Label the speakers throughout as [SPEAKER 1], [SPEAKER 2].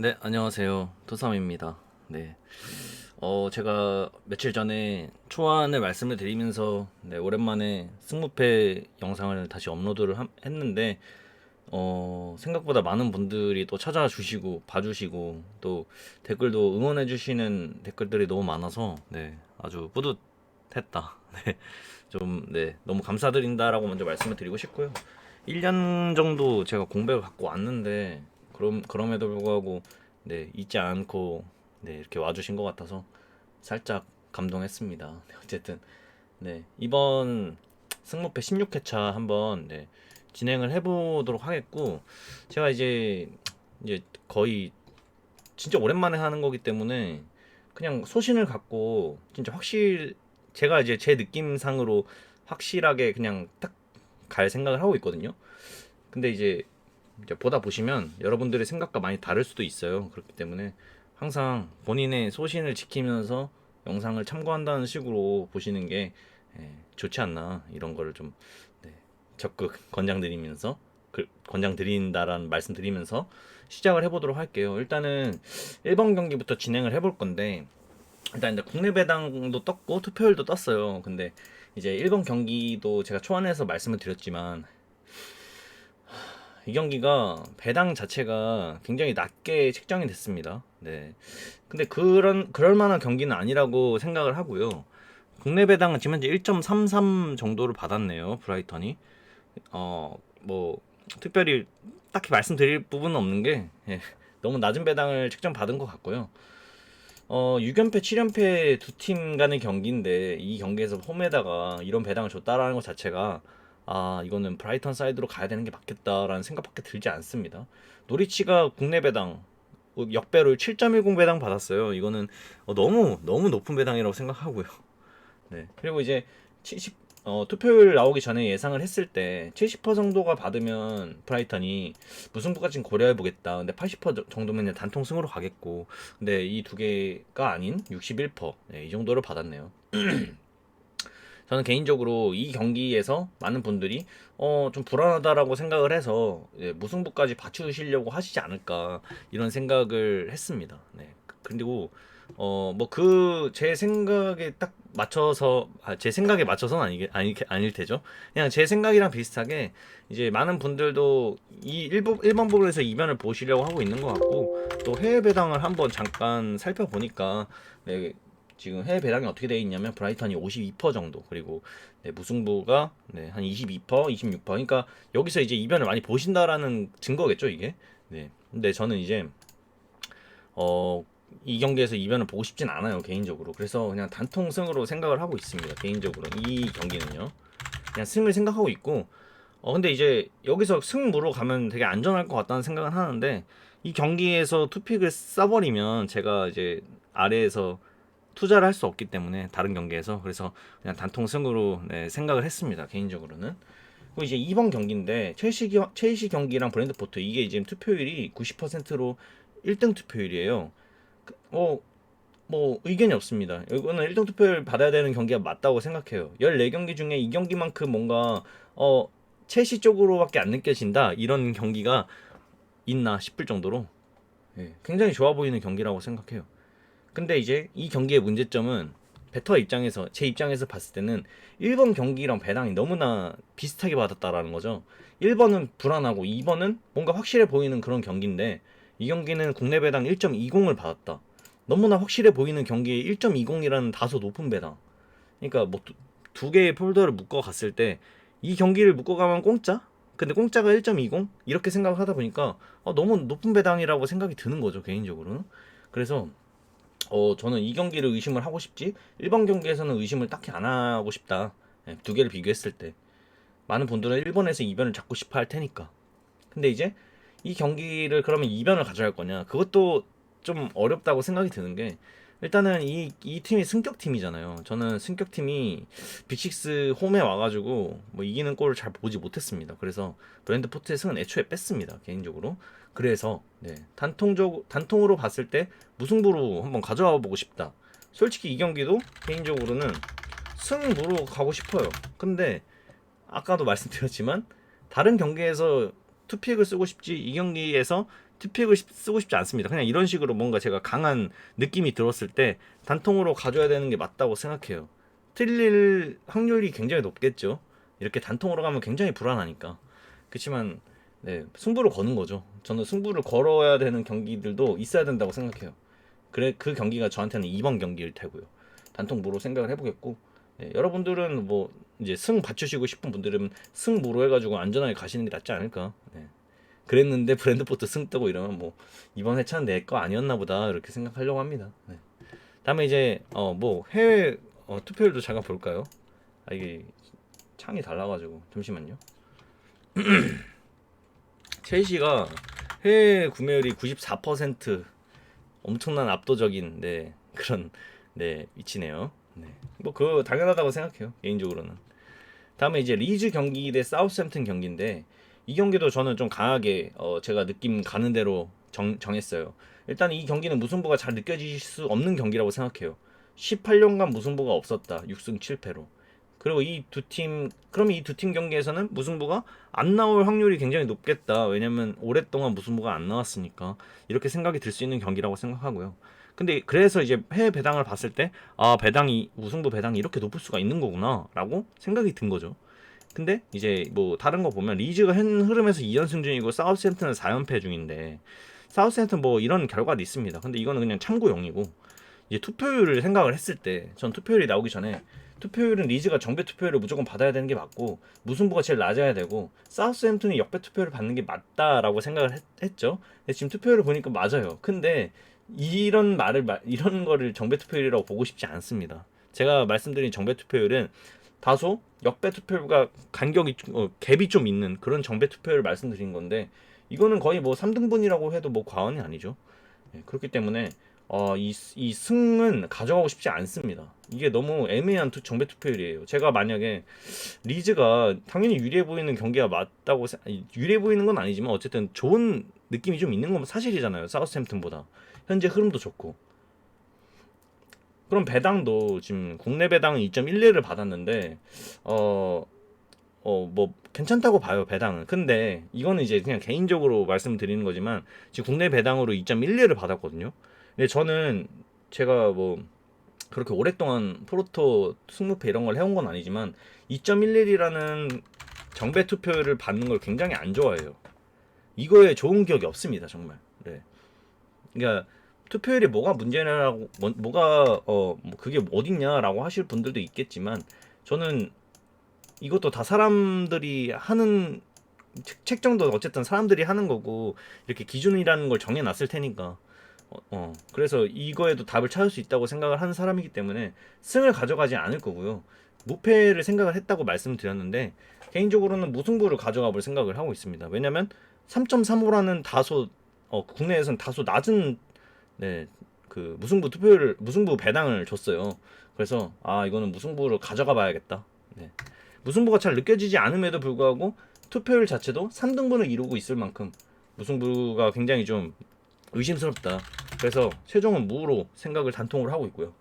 [SPEAKER 1] 네, 안녕하세요. 토삼입니다. 네. 제가 며칠 전에 초안을 말씀을 드리면서 네, 오랜만에 승무패 영상을 다시 했는데 생각보다 많은 분들이 또 찾아와 주시고 봐주시고 또 댓글도 응원해 주시는 댓글들이 너무 많아서 네, 아주 뿌듯했다. 네. 네, 너무 감사드린다라고 먼저 말씀을 드리고 싶고요. 1년 정도 제가 공백을 갖고 왔는데 그럼에도 불구하고 네, 잊지 않고 네, 이렇게 와주신 것 같아서 살짝 감동했습니다. 네, 어쨌든 네, 이번 승무패 16회차 한번 네, 진행을 해보도록 하겠고 제가 이제 거의 진짜 오랜만에 하는 거기 때문에 그냥 소신을 갖고 진짜 제가 이제 제 느낌상으로 확실하게 그냥 딱 갈 생각을 하고 있거든요. 근데 이제 보다 보시면 여러분들의 생각과 많이 다를 수도 있어요. 그렇기 때문에 항상 본인의 소신을 지키면서 영상을 참고한다는 식으로 보시는 게 좋지 않나 이런 거를 좀 네, 적극 권장드린다라는 말씀 드리면서 시작을 해보도록 할게요. 일단은 1번 경기부터 진행을 해볼 건데 일단 이제 국내 배당도 떴고 투표율도 떴어요. 근데 이제 1번 경기도 제가 초안에서 말씀을 드렸지만 이 경기가 배당 자체가 굉장히 낮게 책정이 됐습니다. 네. 근데 그럴 만한 경기는 아니라고 생각을 하고요. 국내 배당은 지금 현재 1.33 정도를 받았네요. 브라이턴이. 뭐 특별히 딱히 말씀드릴 부분은 없는 게 너무 낮은 배당을 책정 받은 것 같고요. 6연패, 7연패 두 팀 간의 경기인데 이 경기에서 홈에다가 이런 배당을 줬다라는 것 자체가 이거는 브라이턴 사이드로 가야 되는 게 맞겠다라는 생각밖에 들지 않습니다. 노리치가 국내 배당 역배를 7.10 배당 받았어요. 이거는 너무 너무 높은 배당이라고 생각하고요. 네. 그리고 이제 70 투표율 나오기 전에 예상을 했을 때 70% 정도가 받으면 브라이턴이 무승부까지는 고려해 보겠다. 근데 80% 정도면 그냥 단통 승으로 가겠고. 근데 이 두 개가 아닌 61%. 네, 이 정도를 받았네요. 저는 개인적으로 이 경기에서 많은 분들이 좀 불안하다라고 생각을 해서 무승부까지 받쳐주시려고 하시지 않을까 이런 생각을 했습니다. 네. 그리고 뭐 제 생각에 딱 맞춰서 제 생각에 맞춰서는 아닐 테죠. 그냥 제 생각이랑 비슷하게 이제 많은 분들도 이 일본 부분에서 이변을 보시려고 하고 있는 것 같고 또 해외 배당을 한번 잠깐 살펴보니까 네, 지금 해외 배당이 어떻게 되어 있냐면 브라이턴이 52% 정도 그리고 네, 무승부가 네, 한 22%, 26%. 그러니까 여기서 이제 이변을 많이 보신다라는 증거겠죠 이게. 네. 근데 저는 이제 이 경기에서 이변을 보고 싶진 않아요 개인적으로. 그래서 그냥 단통승으로 생각을 하고 있습니다 개인적으로. 이 경기는요. 그냥 승을 생각하고 있고 근데 이제 여기서 승무로 가면 되게 안전할 것 같다는 생각은 하는데 이 경기에서 투픽을 써버리면 제가 이제 아래에서 투자를 할 수 없기 때문에 다른 경기에서 그래서 그냥 단통승으로 네, 생각을 했습니다 개인적으로는. 그리고 이제 2번 경기인데 첼시 경기랑 브랜드포트 이게 지금 투표율이 90%로 1등 투표율이에요. 어, 뭐 의견이 없습니다. 이거는 1등 투표를 받아야 되는 경기가 맞다고 생각해요. 14경기 중에 이 경기만큼 뭔가 첼시 쪽으로밖에 안 느껴진다 이런 경기가 있나 싶을 정도로 굉장히 좋아 보이는 경기라고 생각해요. 근데 이제 이 경기의 문제점은 제 입장에서 봤을 때는 1번 경기랑 배당이 너무나 비슷하게 받았다라는 거죠. 1번은 불안하고 2번은 뭔가 확실해 보이는 그런 경기인데 이 경기는 국내 배당 1.20을 받았다. 너무나 확실해 보이는 경기에 1.20이라는 다소 높은 배당. 그러니까 뭐 두 개의 폴더를 묶어 갔을 때 이 경기를 묶어 가면 공짜? 근데 공짜가 1.20? 이렇게 생각을 하다 보니까 너무 높은 배당이라고 생각이 드는 거죠, 개인적으로는. 그래서 저는 이 경기를 의심을 하고 싶지 1번 경기에서는 의심을 딱히 안 하고 싶다. 두 개를 비교했을 때 많은 분들은 1번에서 이변을 잡고 싶어 할 테니까. 근데 이제 이 경기를 그러면 이변을 가져갈 거냐 그것도 좀 어렵다고 생각이 드는 게 일단은 이 팀이 승격팀이잖아요. 저는 승격팀이 빅식스 홈에 와가지고 뭐 이기는 골을 잘 보지 못했습니다. 그래서 브랜드 포트의 승은 애초에 뺐습니다 개인적으로. 그래서 네, 단통으로 봤을 때 무승부로 한번 가져와 보고 싶다. 솔직히 이 경기도 개인적으로는 승부로 가고 싶어요. 근데 아까도 말씀드렸지만 다른 경기에서 투픽을 쓰고 싶지 이 경기에서 투픽을 쓰고 싶지 않습니다. 그냥 이런 식으로 뭔가 제가 강한 느낌이 들었을 때 단통으로 가져야 되는 게 맞다고 생각해요. 틀릴 확률이 굉장히 높겠죠. 이렇게 단통으로 가면 굉장히 불안하니까. 그렇지만 네, 승부를 거는 거죠. 저는 승부를 걸어야 되는 경기들도 있어야 된다고 생각해요. 그래 그 경기가 저한테는 이번 경기일 테고요. 단통무로 생각을 해보겠고 네, 여러분들은 뭐 이제 승 받추시고 싶은 분들은 승무로 해가지고 안전하게 가시는 게 낫지 않을까. 네. 그랬는데 브랜드포트 승 뜨고 이러면 뭐 이번 회차는 내 거 아니었나 보다 이렇게 생각하려고 합니다. 네. 다음에 이제 뭐 해외 투표율도 잠깐 볼까요? 아 이게 창이 달라가지고 잠시만요. 첼시가 해외 구매율이 94% 엄청난 압도적인 네, 그런 네, 위치네요. 네. 뭐 그거 당연하다고 생각해요. 개인적으로는. 다음에 이제 리즈 경기 대 사우스햄튼 경기인데 이 경기도 저는 좀 강하게 제가 느낌 가는 대로 정했어요. 일단 이 경기는 무승부가 잘 느껴질 수 없는 경기라고 생각해요. 18년간 무승부가 없었다. 6승 7패로. 그리고 이 두 팀, 그럼 이 두 팀 경기에서는 무승부가 안 나올 확률이 굉장히 높겠다. 왜냐면 오랫동안 무승부가 안 나왔으니까. 이렇게 생각이 들 수 있는 경기라고 생각하고요. 근데 그래서 이제 해외 배당을 봤을 때, 아, 배당이, 무승부 배당이 이렇게 높을 수가 있는 거구나. 라고 생각이 든 거죠. 근데 이제 뭐 다른 거 보면 리즈가 현 흐름에서 2연승 중이고 사우스햄튼은 4연패 중인데, 사우스햄튼 뭐 이런 결과도 있습니다. 근데 이거는 그냥 참고용이고, 이제 투표율을 생각을 했을 때, 전 투표율이 나오기 전에 투표율은 리즈가 정배 투표율을 무조건 받아야 되는 게 맞고 무승부가 제일 낮아야 되고 사우스햄튼이 역배 투표율을 받는 게 맞다라고 생각을 했죠. 근데 지금 투표율을 보니까 맞아요. 근데 이런 거를 정배 투표율이라고 보고 싶지 않습니다. 제가 말씀드린 정배 투표율은 다소 역배 투표율과 간격이 갭이 좀 있는 그런 정배 투표율을 말씀드린 건데 이거는 거의 뭐 3등분이라고 해도 뭐 과언이 아니죠. 네, 그렇기 때문에 이 승은 가져가고 싶지 않습니다. 이게 너무 애매한 정배 투표율이에요. 제가 만약에 리즈가 당연히 유리해 보이는 경기가 맞다고 유리해 보이는 건 아니지만 어쨌든 좋은 느낌이 좀 있는 건 사실이잖아요. 사우스햄튼보다 현재 흐름도 좋고. 그럼 배당도 지금 국내 배당은 2.11을 받았는데 뭐 괜찮다고 봐요 배당은. 근데 이거는 이제 그냥 개인적으로 말씀드리는 거지만 지금 국내 배당으로 2.11을 받았거든요. 근데 저는 제가 뭐 그렇게 오랫동안 프로토 승무패 이런 걸 해온 건 아니지만 2.11이라는 정배 투표율을 받는 걸 굉장히 안 좋아해요. 이거에 좋은 기억이 없습니다 정말. 네. 그러니까 투표율이 뭐가 문제냐라고 뭐가 뭐 그게 어딨냐라고 하실 분들도 있겠지만 저는 이것도 다 사람들이 하는 책정도 어쨌든 사람들이 하는 거고 이렇게 기준이라는 걸 정해놨을 테니까 그래서 이거에도 답을 찾을 수 있다고 생각을 하는 사람이기 때문에 승을 가져가지 않을 거고요. 무패를 생각을 했다고 말씀드렸는데 개인적으로는 무승부를 가져가 볼 생각을 하고 있습니다. 왜냐면 3.35라는 다소 국내에서는 다소 낮은 네, 그 무승부 배당을 줬어요. 그래서 이거는 무승부를 가져가 봐야겠다. 네. 무승부가 잘 느껴지지 않음에도 불구하고 투표율 자체도 3등분을 이루고 있을 만큼 무승부가 굉장히 좀 의심스럽다. 그래서 최종은 무로 생각을 단통으로 하고 있고요.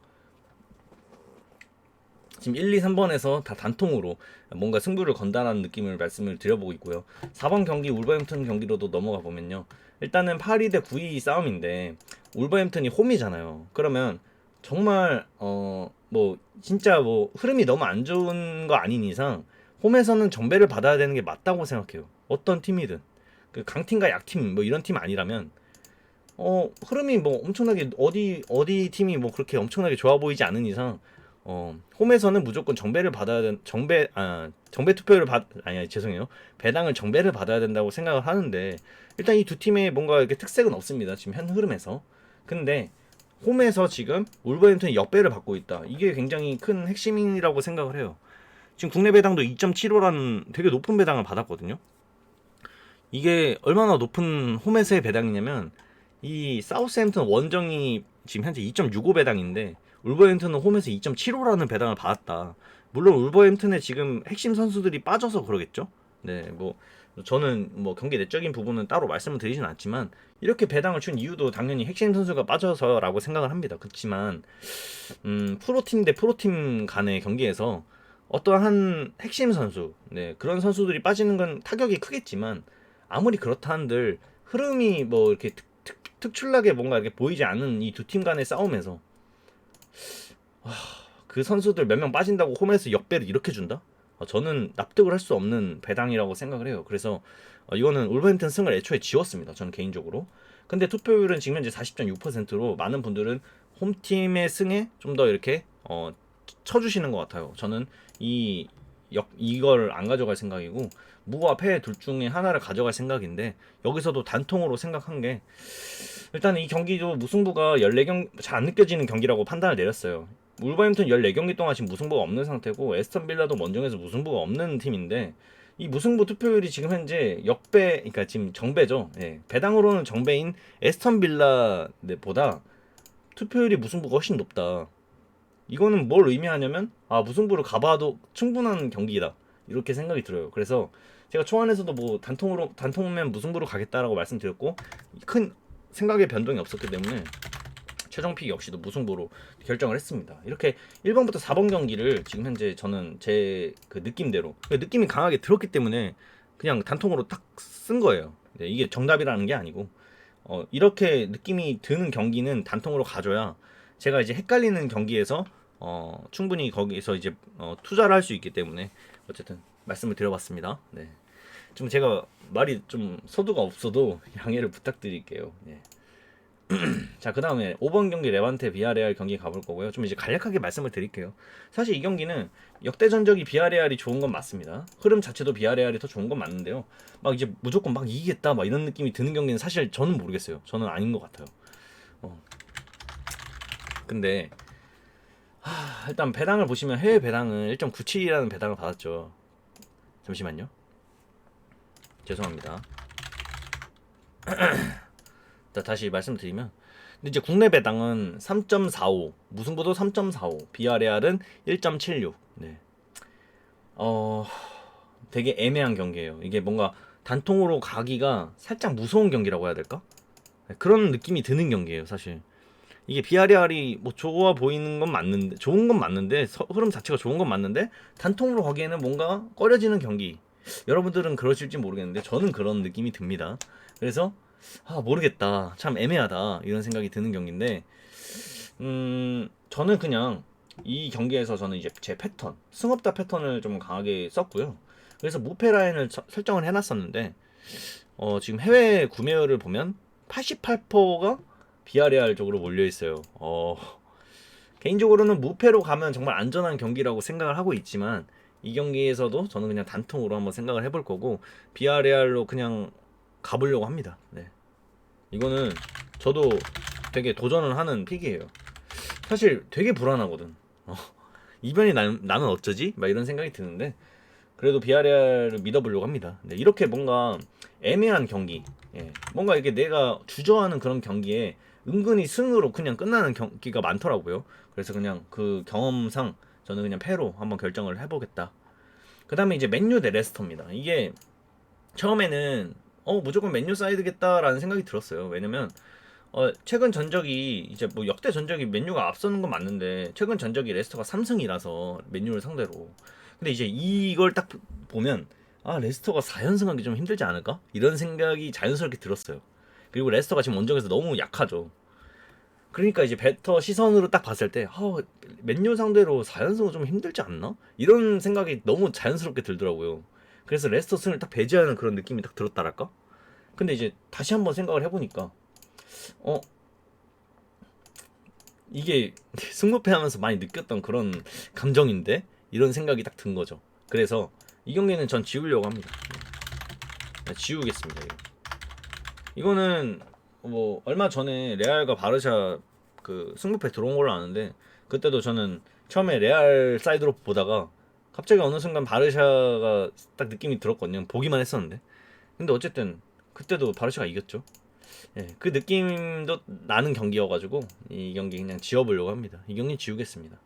[SPEAKER 1] 지금 1, 2, 3번에서 다 단통으로 뭔가 승부를 건다라는 느낌을 말씀을 드려보고 있고요. 4번 경기 울버햄튼 경기로도 넘어가 보면요. 일단은 8위 대 9위 싸움인데 울버햄튼이 홈이잖아요. 그러면 정말 뭐 진짜 뭐 흐름이 너무 안 좋은 거 아닌 이상 홈에서는 정배를 받아야 되는 게 맞다고 생각해요. 어떤 팀이든 그 강팀과 약팀 뭐 이런 팀 아니라면 흐름이 뭐 엄청나게 어디 팀이 뭐 그렇게 엄청나게 좋아 보이지 않은 이상 홈에서는 무조건 정배 투표를 아니 죄송해요. 배당을 정배를 받아야 된다고 생각을 하는데 일단 이 두 팀의 뭔가 이렇게 특색은 없습니다. 지금 현 흐름에서. 근데 홈에서 지금 울버햄튼이 역배를 받고 있다. 이게 굉장히 큰 핵심이라고 생각을 해요. 지금 국내 배당도 2.75라는 되게 높은 배당을 받았거든요. 이게 얼마나 높은 홈에서의 배당이냐면 이 사우스햄튼 원정이 지금 현재 2.65 배당인데 울버햄튼은 홈에서 2.75라는 배당을 받았다. 물론 울버햄튼의 지금 핵심 선수들이 빠져서 그러겠죠. 네, 뭐 저는 뭐 경기 내적인 부분은 따로 말씀을 드리진 않지만 이렇게 배당을 준 이유도 당연히 핵심 선수가 빠져서라고 생각을 합니다. 그렇지만 프로팀 대 프로팀 간의 경기에서 어떠한 핵심 선수, 네, 그런 선수들이 빠지는 건 타격이 크겠지만 아무리 그렇다 한들 흐름이 뭐 이렇게 특출나게 뭔가 이렇게 보이지 않은 이 두 팀 간의 싸움에서 그 선수들 몇 명 빠진다고 홈에서 역배를 이렇게 준다? 저는 납득을 할 수 없는 배당이라고 생각을 해요. 그래서 이거는 울버햄튼 승을 애초에 지웠습니다. 저는 개인적으로. 근데 투표율은 지금 현재 40.6%로 많은 분들은 홈팀의 승에 좀 더 이렇게 쳐주시는 것 같아요. 저는 이걸 안 가져갈 생각이고 무와 패 둘 중에 하나를 가져갈 생각인데 여기서도 단통으로 생각한 게 일단 이 경기도 무승부가 14경 잘 안 느껴지는 경기라고 판단을 내렸어요. 울버햄튼 14경기 동안 지금 무승부가 없는 상태고 에스턴 빌라도 원정에서 무승부가 없는 팀인데 이 무승부 투표율이 지금 현재 역배, 그러니까 지금 정배죠. 예, 배당으로는 정배인 에스턴 빌라보다 투표율이 무승부가 훨씬 높다. 이거는 뭘 의미하냐면 무승부로 가봐도 충분한 경기다 이렇게 생각이 들어요. 그래서 제가 초안에서도 뭐 단통면 무승부로 가겠다라고 말씀드렸고 큰 생각의 변동이 없었기 때문에 최종 픽 역시도 무승부로 결정을 했습니다. 이렇게 1번부터 4번 경기를 지금 현재 저는 제 그 느낌대로 느낌이 강하게 들었기 때문에 그냥 단통으로 딱 쓴 거예요. 네, 이게 정답이라는 게 아니고 이렇게 느낌이 드는 경기는 단통으로 가져야 제가 이제 헷갈리는 경기에서 충분히 거기서 이제 투자를 할 수 있기 때문에 어쨌든 말씀을 드려봤습니다. 네. 좀 제가 말이 좀 서두가 없어도 양해를 부탁드릴게요. 네. 자, 그 다음에 5번 경기 레반테 비아레알 경기 가볼 거고요. 좀 이제 간략하게 말씀을 드릴게요. 사실 이 경기는 역대 전적이 비아레알이 좋은 건 맞습니다. 흐름 자체도 비아레알이 더 좋은 건 맞는데요. 막 이제 무조건 막 이기겠다 막 이런 느낌이 드는 경기는 사실 저는 모르겠어요. 저는 아닌 것 같아요. 근데 일단 배당을 보시면 해외 배당은 1.97이라는 배당을 받았죠. 잠시만요. 죄송합니다. 자, 다시 말씀드리면 근데 이제 국내 배당은 3.45, 무승부도 3.45, 비아레알은 1.76. 네. 되게 애매한 경기예요. 이게 뭔가 단통으로 가기가 살짝 무서운 경기라고 해야 될까? 네, 그런 느낌이 드는 경기예요, 사실. 이게 비아레알이 뭐 좋아 보이는 건 맞는데 좋은 건 맞는데 흐름 자체가 좋은 건 맞는데 단통으로 가기에는 뭔가 꺼려지는 경기. 여러분들은 그러실지 모르겠는데 저는 그런 느낌이 듭니다. 그래서 모르겠다. 참 애매하다. 이런 생각이 드는 경기인데 저는 그냥 이 경기에서 저는 이제 제 패턴, 승업다 패턴을 좀 강하게 썼고요. 그래서 무패 라인을 설정을 해놨었는데 지금 해외 구매율을 보면 88%가 비아레알 쪽으로 몰려 있어요. 개인적으로는 무패로 가면 정말 안전한 경기라고 생각을 하고 있지만 이 경기에서도 저는 그냥 단통으로 한번 생각을 해볼 거고 비아레알로 그냥 가보려고 합니다. 네. 이거는 저도 되게 도전을 하는 픽이에요. 사실 되게 불안하거든. 이변이 나면 어쩌지? 막 이런 생각이 드는데 그래도 비아레알을 믿어보려고 합니다. 네, 이렇게 뭔가 애매한 경기, 뭔가 이렇게 내가 주저하는 그런 경기에 은근히 승으로 그냥 끝나는 경기가 많더라고요. 그래서 그냥 그 경험상 저는 그냥 패로 한번 결정을 해보겠다. 그 다음에 이제 맨유 대 레스터입니다. 이게 처음에는 무조건 맨유 사이드겠다라는 생각이 들었어요. 왜냐면 최근 전적이 이제 뭐 역대 전적이 맨유가 앞서는 건 맞는데 최근 전적이 레스터가 3승이라서 맨유를 상대로. 근데 이제 이걸 딱 보면 레스터가 4연승하기 좀 힘들지 않을까? 이런 생각이 자연스럽게 들었어요. 그리고 레스터가 지금 원정에서 너무 약하죠. 그러니까 이제 배터 시선으로 딱 봤을 때 맨유 상대로 4연승은 좀 힘들지 않나? 이런 생각이 너무 자연스럽게 들더라고요. 그래서 레스터 승을 딱 배제하는 그런 느낌이 딱 들었다랄까? 근데 이제 다시 한번 생각을 해보니까 이게 승무패 하면서 많이 느꼈던 그런 감정인데 이런 생각이 딱 든 거죠. 그래서 이 경기는 전 지우려고 합니다. 지우겠습니다. 이거는 뭐 얼마 전에 레알과 바르샤 그 승부패 들어온 걸로 아는데 그때도 저는 처음에 레알 사이드로 보다가 갑자기 어느 순간 바르샤가 딱 느낌이 들었거든요. 보기만 했었는데 근데 어쨌든 그때도 바르샤가 이겼죠. 그 느낌도 나는 경기여가지고 이 경기 그냥 지워보려고 합니다. 이 경기 지우겠습니다.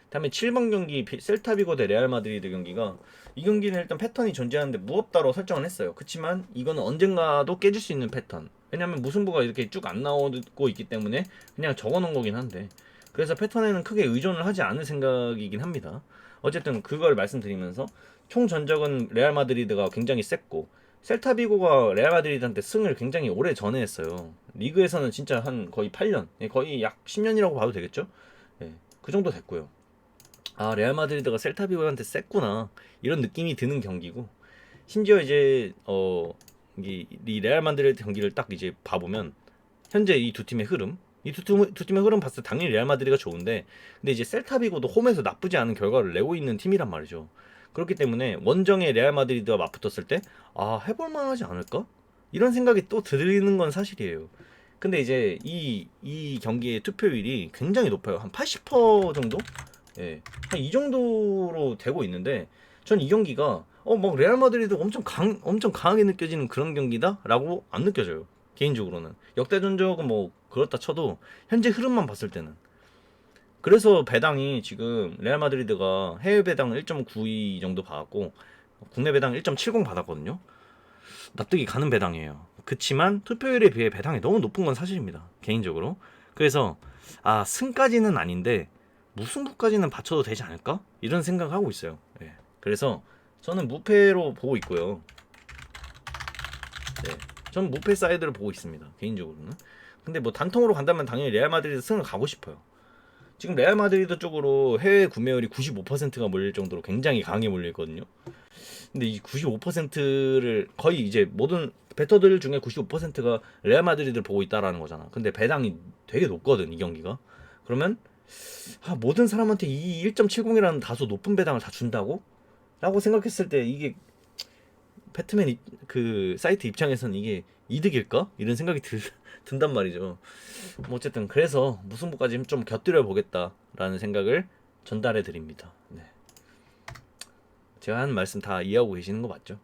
[SPEAKER 1] 다음에 7번 경기 셀타비고 대 레알 마드리드 경기가 이 경기는 일단 패턴이 존재하는데 무겁다로 설정을 했어요. 그렇지만 이거는 언젠가도 깨질 수 있는 패턴. 왜냐면 무승부가 이렇게 쭉 안 나오고 있기 때문에 그냥 적어놓은 거긴 한데 그래서 패턴에는 크게 의존을 하지 않을 생각이긴 합니다. 어쨌든 그걸 말씀드리면서 총 전적은 레알 마드리드가 굉장히 셌고 셀타비고가 레알 마드리드한테 승을 굉장히 오래 전에 했어요. 리그에서는 진짜 한 거의 8년, 거의 약 10년이라고 봐도 되겠죠? 예, 그 정도 됐고요. 아, 레알 마드리드가 셀타비고한테 셌구나 이런 느낌이 드는 경기고, 심지어 이제 이 레알 마드리드 경기를 딱 이제 봐보면 현재 이 두 팀의 흐름, 두 팀의 흐름 봤을 때 당연히 레알 마드리드가 좋은데, 근데 이제 셀타비고도 홈에서 나쁘지 않은 결과를 내고 있는 팀이란 말이죠. 그렇기 때문에 원정의 레알 마드리드와 맞붙었을 때 해볼 만하지 않을까? 이런 생각이 또 들리는 건 사실이에요. 근데 이제 이 경기의 투표율이 굉장히 높아요. 한 80% 정도? 예. 한 이 정도로 되고 있는데, 전 이 경기가 막 레알 마드리드 엄청 강하게 느껴지는 그런 경기다라고 안 느껴져요. 개인적으로는. 역대 전적은 뭐 그렇다 쳐도 현재 흐름만 봤을 때는. 그래서 배당이 지금 레알 마드리드가 해외 배당 1.92 정도 받았고 국내 배당 1.70 받았거든요. 납득이 가는 배당이에요. 그치만 투표율에 비해 배당이 너무 높은 건 사실입니다. 개인적으로. 그래서 승까지는 아닌데 무승부까지는 받쳐도 되지 않을까? 이런 생각을 하고 있어요. 예. 그래서 저는 무패로 보고 있고요. 네. 전 무패 사이드를 보고 있습니다. 개인적으로는. 근데 뭐 단통으로 간다면 당연히 레알 마드리드 승을 가고 싶어요. 지금 레알 마드리드 쪽으로 해외 구매율이 95%가 몰릴 정도로 굉장히 강하게 몰려있거든요. 근데 이 95%를 거의 이제 모든 베터들 중에 95%가 레알 마드리드를 보고 있다라는 거잖아. 근데 배당이 되게 높거든, 이 경기가. 그러면 모든 사람한테 이 1.70이라는 다소 높은 배당을 다 준다고? 라고 생각했을 때 이게 배트맨 그 사이트 입장에서는 이게 이득일까? 이런 생각이 든단 말이죠. 뭐 어쨌든 그래서 무승부까지 좀 곁들여 보겠다라는 생각을 전달해 드립니다. 네. 제가 하는 말씀 다 이해하고 계시는 거 맞죠?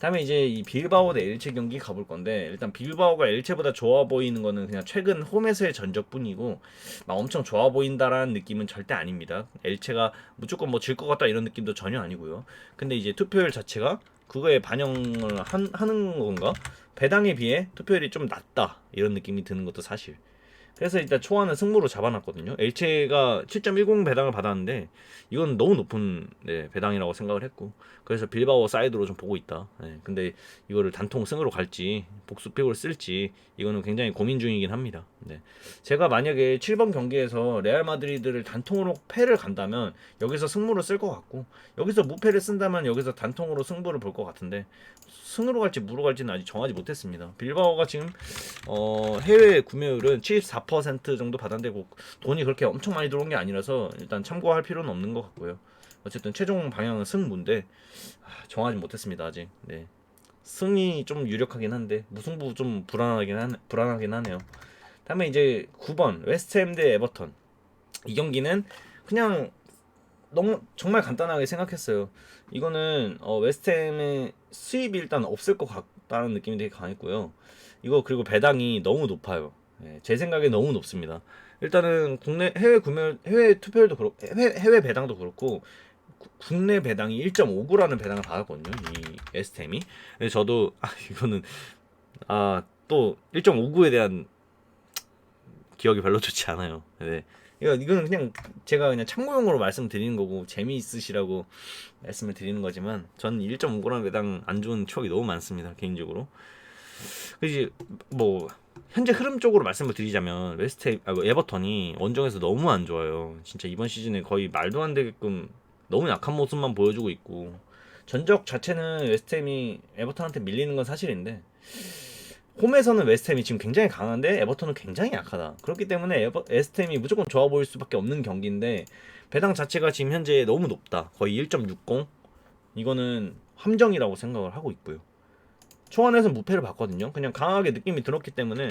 [SPEAKER 1] 다음에 이제 이 빌바오 대 엘체 경기 가볼 건데, 일단 빌바오가 엘체보다 좋아 보이는 거는 그냥 최근 홈에서의 전적뿐이고 막 엄청 좋아 보인다라는 느낌은 절대 아닙니다. 엘체가 무조건 뭐 질 것 같다 이런 느낌도 전혀 아니고요. 근데 이제 투표율 자체가 그거에 반영을 하는 건가? 배당에 비해 투표율이 좀 낮다 이런 느낌이 드는 것도 사실. 그래서 일단 초안은 승부로 잡아놨거든요. 엘체가 7.10 배당을 받았는데 이건 너무 높은 배당이라고 생각을 했고, 그래서 빌바오 사이드로 좀 보고 있다. 근데 이거를 단통 승으로 갈지 복수픽으로 쓸지 이거는 굉장히 고민 중이긴 합니다. 제가 만약에 7번 경기에서 레알 마드리드를 단통으로 패를 간다면 여기서 승부를 쓸 것 같고, 여기서 무패를 쓴다면 여기서 단통으로 승부를 볼 것 같은데, 승으로 갈지 무로 갈지는 아직 정하지 못했습니다. 빌바오가 지금 해외 구매율은 74% 정도 받았는데 뭐 돈이 그렇게 엄청 많이 들어온 게 아니라서 일단 참고할 필요는 없는 것 같고요. 어쨌든 최종 방향은 승부인데 정하지 못했습니다 아직. 네. 승이 좀 유력하긴 한데 무승부 좀 불안하긴 하네요. 다음에 이제 9번 웨스트햄 대 에버턴. 이 경기는 그냥 너무 정말 간단하게 생각했어요. 이거는 웨스트햄의 수입이 일단 없을 것 같다는 느낌이 되게 강했고요. 이거 그리고 배당이 너무 높아요. 제 생각에 너무 높습니다. 일단은 국내 해외 투표율도 그렇고 해외 배당도 그렇고 국내 배당이 1.59라는 배당을 받았거든요. 이 웨스트햄이. 근데 저도 이거는 또 1.59에 대한 기억이 별로 좋지 않아요. 네. 이거는 그냥 제가 그냥 참고용으로 말씀드리는 거고 재미있으시라고 말씀을 드리는 거지만 저는 1.59라는 배당 안 좋은 추억이 너무 많습니다. 개인적으로. 그지 뭐 현재 흐름 쪽으로 말씀을 드리자면 에버턴이 원정에서 너무 안 좋아요. 진짜 이번 시즌에 거의 말도 안 되게끔 너무 약한 모습만 보여주고 있고, 전적 자체는 웨스트햄이 에버턴한테 밀리는 건 사실인데 홈에서는 웨스트햄이 지금 굉장히 강한데 에버턴은 굉장히 약하다. 그렇기 때문에 웨스트햄이 무조건 좋아 보일 수밖에 없는 경기인데 배당 자체가 지금 현재 너무 높다. 거의 1.60. 이거는 함정이라고 생각을 하고 있고요. 초안에서 무패를 봤거든요. 그냥 강하게 느낌이 들었기 때문에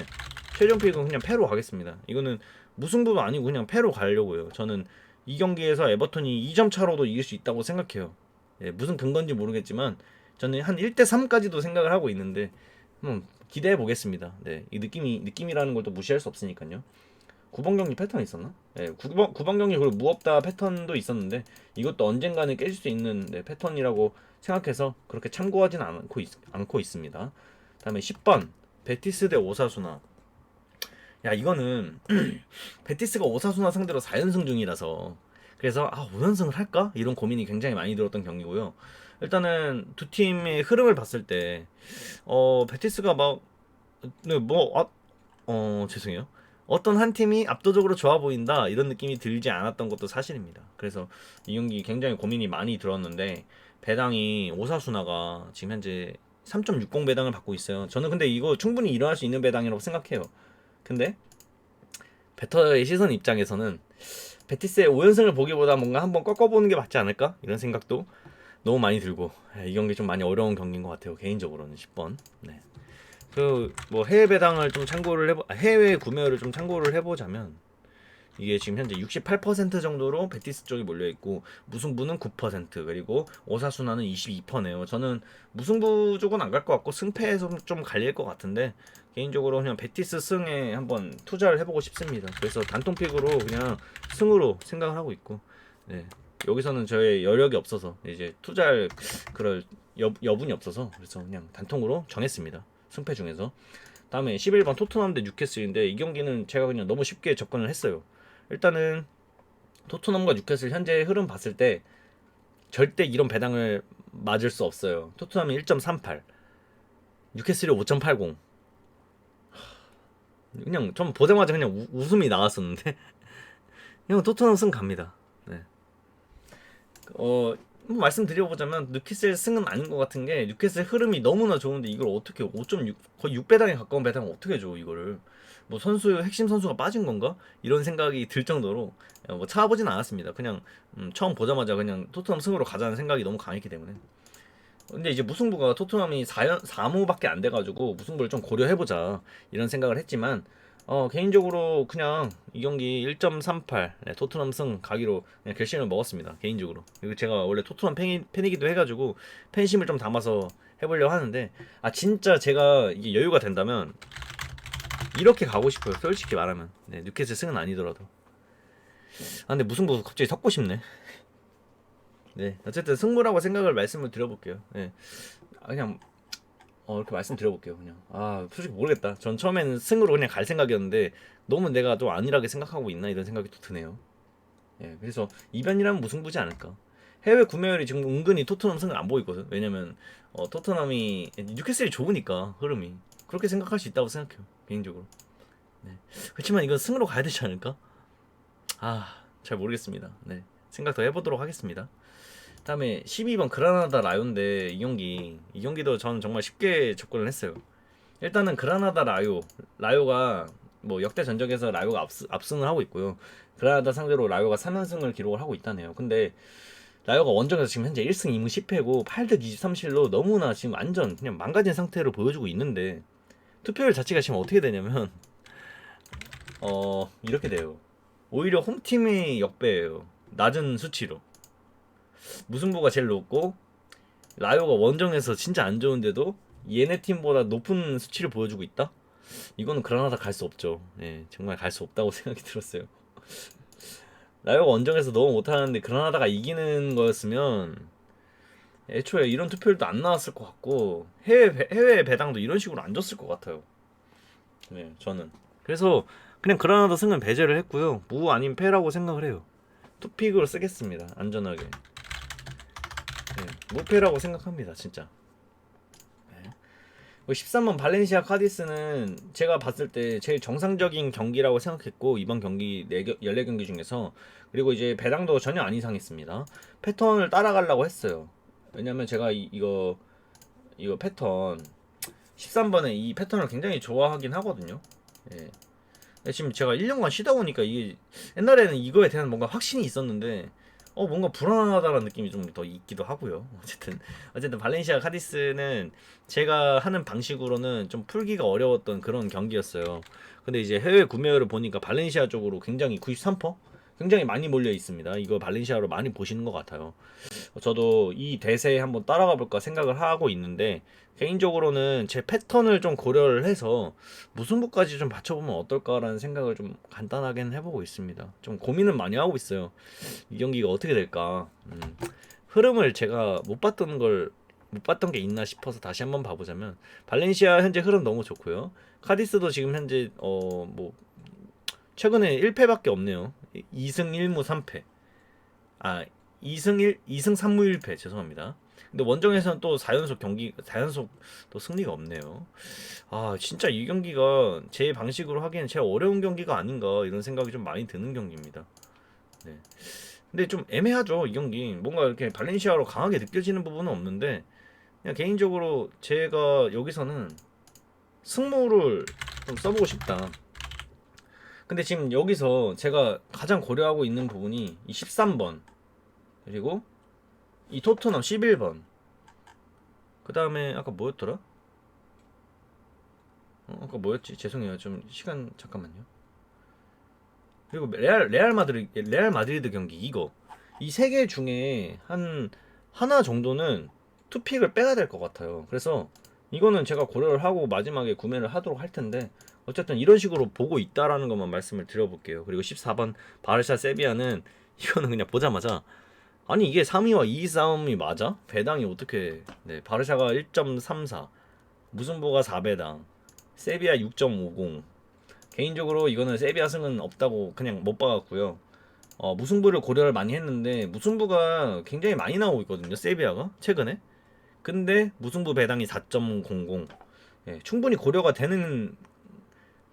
[SPEAKER 1] 최종 픽은 그냥 패로 가겠습니다. 이거는 무승부도 아니고 그냥 패로 가려고요. 저는 이 경기에서 에버턴이 2점 차로도 이길 수 있다고 생각해요. 무슨 근거인지 모르겠지만 저는 한 1대3까지도 생각을 하고 있는데 기대해 보겠습니다. 이 느낌이라는 걸 또 무시할 수 없으니까요. 9번 경기 패턴 있었나? 9번 경기 그리고 무없다 패턴도 있었는데 이것도 언젠가는 깨질 수 있는 패턴이라고 생각해서 그렇게 참고하지는 않고 있습니다. 다음에 10번 베티스 대 오사수나. 이거는 베티스가 오사수나 상대로 4연승 중이라서 그래서 5연승을 할까? 이런 고민이 굉장히 많이 들었던 경기고요. 일단은 두 팀의 흐름을 봤을 때 베티스가 막 네, 죄송해요. 어떤 한 팀이 압도적으로 좋아 보인다 이런 느낌이 들지 않았던 것도 사실입니다. 그래서 이 경기 굉장히 고민이 많이 들었는데 배당이 오사수나가 지금 현재 3.60 배당을 받고 있어요. 저는 근데 이거 충분히 일어날 수 있는 배당이라고 생각해요. 근데 베터의 시선 입장에서는 베티스의 5연승을 보기보다 뭔가 한번 꺾어보는 게 맞지 않을까? 이런 생각도 너무 많이 들고 이 경기 좀 많이 어려운 경기인 것 같아요. 개인적으로는 10번. 네. 그 뭐 해외 배당을 좀 해외 구매를 좀 참고를 해보자면 이게 지금 현재 68% 정도로 베티스 쪽이 몰려 있고 무승부는 9% 그리고 오사수나는 22%네요. 저는 무승부 쪽은 안 갈 것 같고 승패에서 좀 갈릴 것 같은데 개인적으로 그냥 베티스 승에 한번 투자를 해보고 싶습니다. 그래서 단통픽으로 그냥 승으로 생각을 하고 있고 네. 여기서는 저의 여력이 없어서 이제 투자할 그럴 여분이 없어서 그래서 그냥 단통으로 정했습니다. 승패 중에서 다음에 11번 토트넘 대 뉴캐슬인데 이 경기는 제가 그냥 너무 쉽게 접근을 했어요. 일단은 토트넘과 뉴캐슬 현재 흐름 봤을 때 절대 이런 배당을 맞을 수 없어요. 토트넘이 1.38, 뉴캐슬이 5.80. 그냥 좀 보자마자 그냥 웃음이 나왔었는데 그냥 토트넘 승 갑니다. 네. 말씀드려보자면 뉴캐슬 승은 아닌 것 같은 게 뉴캐슬 흐름이 너무나 좋은데 이걸 어떻게 5.6 거의 6배당에 가까운 배당을 어떻게 줘 이거를 뭐 선수 핵심 선수가 빠진 건가 이런 생각이 들 정도로 뭐 찾아보진 않았습니다. 그냥 처음 보자마자 그냥 토트넘 승으로 가자는 생각이 너무 강했기 때문에. 근데 이제 무승부가 토트넘이 4무밖에 안 돼가지고 무승부를 좀 고려해보자 이런 생각을 했지만 개인적으로 그냥 이 경기 1.38 네, 토트넘 승 가기로 그냥 결심을 먹었습니다. 개인적으로. 그리고 제가 원래 토트넘 팬이기도 해가지고 팬심을 좀 담아서 해보려고 하는데 진짜 제가 이게 여유가 된다면 이렇게 가고 싶어요. 솔직히 말하면 네, 뉴캐슬 승은 아니더라도. 근데 무승부 갑자기 섞고 싶네. 네, 어쨌든 승부라고 생각을 말씀을 드려볼게요. 네, 그냥 이렇게 말씀드려볼게요. 그냥 솔직히 모르겠다. 전 처음에는 승으로 그냥 갈 생각이었는데 너무 내가 좀 안일하게 생각하고 있나 이런 생각이 또 드네요. 예, 그래서 이변이라면 무승부지 않을까. 해외 구매율이 지금 은근히 토트넘 승을 안 보이거든. 왜냐면 토트넘이 뉴캐슬이 좋으니까 흐름이 그렇게 생각할 수 있다고 생각해요. 개인적으로. 네. 그렇지만 이건 승으로 가야 되지 않을까? 잘 모르겠습니다. 네, 생각 더 해보도록 하겠습니다. 다음에 12번 그라나다 라요인데 이 경기도 저는 정말 쉽게 접근을 했어요. 일단은 그라나다 라요가 뭐 역대 전적에서 라요가 압승을 하고 있고요. 그라나다 상대로 라요가 3연승을 기록을 하고 있다네요. 근데 라요가 원정에서 지금 현재 1승 2무 10패고 8득 23실로 너무나 지금 완전 그냥 망가진 상태로 보여주고 있는데 투표율 자체가 지금 어떻게 되냐면 이렇게 돼요. 오히려 홈팀의 역배예요. 낮은 수치로. 무승부가 제일 높고 라요가 원정에서 진짜 안 좋은데도 얘네 팀보다 높은 수치를 보여주고 있다? 이거는 그라나다 갈 수 없죠. 예, 정말 갈 수 없다고 생각이 들었어요. 라요가 원정에서 너무 못하는데 그라나다가 이기는 거였으면 애초에 이런 투표율도 안 나왔을 것 같고 해외 배당도 이런 식으로 안 줬을 것 같아요. 네, 저는 그래서 그냥 그라나다 승은 배제를 했고요. 무 아닌 패라고 생각을 해요. 투픽으로 쓰겠습니다. 안전하게. 네, 무패라고 생각합니다. 진짜. 네. 13번 발렌시아 카디스는 제가 봤을 때 제일 정상적인 경기라고 생각했고 이번 경기 14경기 중에서 그리고 이제 배당도 전혀 안 이상했습니다. 패턴을 따라가려고 했어요. 왜냐면 제가 이거 패턴 13번에 이 패턴을 굉장히 좋아하긴 하거든요. 예. 지금 제가 1년간 쉬다 보니까 이게 옛날에는 이거에 대한 뭔가 확신이 있었는데 뭔가 불안하다는 느낌이 좀 더 있기도 하고요. 어쨌든 발렌시아 카디스는 제가 하는 방식으로는 좀 풀기가 어려웠던 그런 경기였어요. 근데 이제 해외 구매율을 보니까 발렌시아 쪽으로 굉장히 93%? 굉장히 많이 몰려 있습니다. 이거 발렌시아로 많이 보시는 것 같아요. 저도 이 대세에 한번 따라가 볼까 생각을 하고 있는데 개인적으로는 제 패턴을 좀 고려를 해서 무승부까지 좀 맞춰보면 어떨까라는 생각을 좀 간단하게는 해보고 있습니다. 좀 고민은 많이 하고 있어요. 이 경기가 어떻게 될까. 흐름을 제가 못 봤던 게 있나 싶어서 다시 한번 봐보자면 발렌시아 현재 흐름 너무 좋고요. 카디스도 지금 현재 뭐 최근에 1패밖에 없네요. 2승 1무 3패. 2승 3무 1패 죄송합니다. 근데 원정에서는 또 4연속 경기 4연속 또 승리가 없네요. 아 진짜 이 경기가 제 방식으로 하기엔 제일 어려운 경기가 아닌가 이런 생각이 좀 많이 드는 경기입니다. 네. 근데 좀 애매하죠 이 경기. 뭔가 이렇게 발렌시아로 강하게 느껴지는 부분은 없는데 그냥 개인적으로 제가 여기서는 승무를 좀 써보고 싶다. 근데 지금 여기서 제가 가장 고려하고 있는 부분이 이 13번 그리고 이 토트넘 11번 그 다음에 아까 뭐였더라? 아까 뭐였지? 죄송해요. 좀 시간 잠깐만요. 그리고 레알 마드리드 경기 이거 이 세 개 중에 한 하나 정도는 투픽을 빼야 될 것 같아요. 그래서 이거는 제가 고려를 하고 마지막에 구매를 하도록 할 텐데 어쨌든 이런 식으로 보고 있다라는 것만 말씀을 드려볼게요. 그리고 14번 바르샤 세비야는 이거는 그냥 보자마자 아니 이게 3위와 2위 싸움이 맞아? 배당이 어떻게 네 바르샤가 1.34 무승부가 4배당 세비야 6.50 개인적으로 이거는 세비야 승은 없다고 그냥 못 봐갖고요. 무승부를 고려를 많이 했는데 무승부가 굉장히 많이 나오고 있거든요. 세비야가 최근에. 근데 무승부 배당이 4.00. 예, 충분히 고려가 되는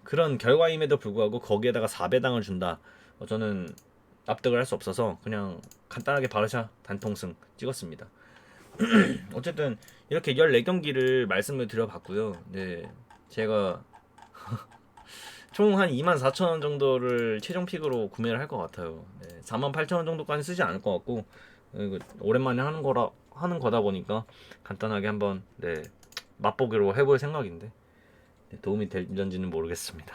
[SPEAKER 1] 그런 결과임에도 불구하고 거기에다가 4배당을 준다. 저는 납득을 할 수 없어서 그냥 간단하게 바르샤 단통승 찍었습니다. 어쨌든 이렇게 14경기를 말씀을 드려봤고요. 네, 제가 총 한 24,000원 정도를 최종 픽으로 구매를 할 것 같아요. 네, 48,000원 정도까지 쓰지 않을 것 같고 오랜만에 하는 거다 보니까 간단하게 한번 네, 맛보기로 해볼 생각인데 네, 도움이 될지는 모르겠습니다.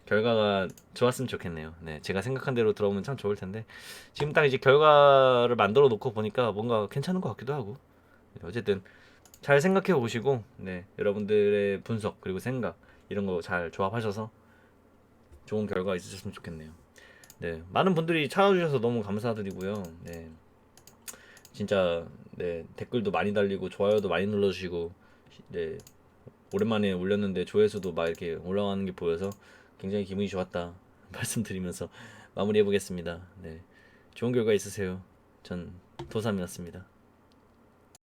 [SPEAKER 1] 결과가 좋았으면 좋겠네요. 네, 제가 생각한 대로 들어오면 참 좋을 텐데 지금 딱 이제 결과를 만들어 놓고 보니까 뭔가 괜찮은 것 같기도 하고 네, 어쨌든 잘 생각해 보시고 네, 여러분들의 분석 그리고 생각 이런 거 잘 조합하셔서 좋은 결과 있으셨으면 좋겠네요. 네, 많은 분들이 찾아주셔서 너무 감사드리고요. 네, 진짜 네 댓글도 많이 달리고 좋아요도 많이 눌러주시고 네 오랜만에 올렸는데 조회수도 막 이렇게 올라가는 게 보여서 굉장히 기분이 좋았다 말씀드리면서 마무리해 보겠습니다. 네, 좋은 결과 있으세요. 전 도삼이었습니다.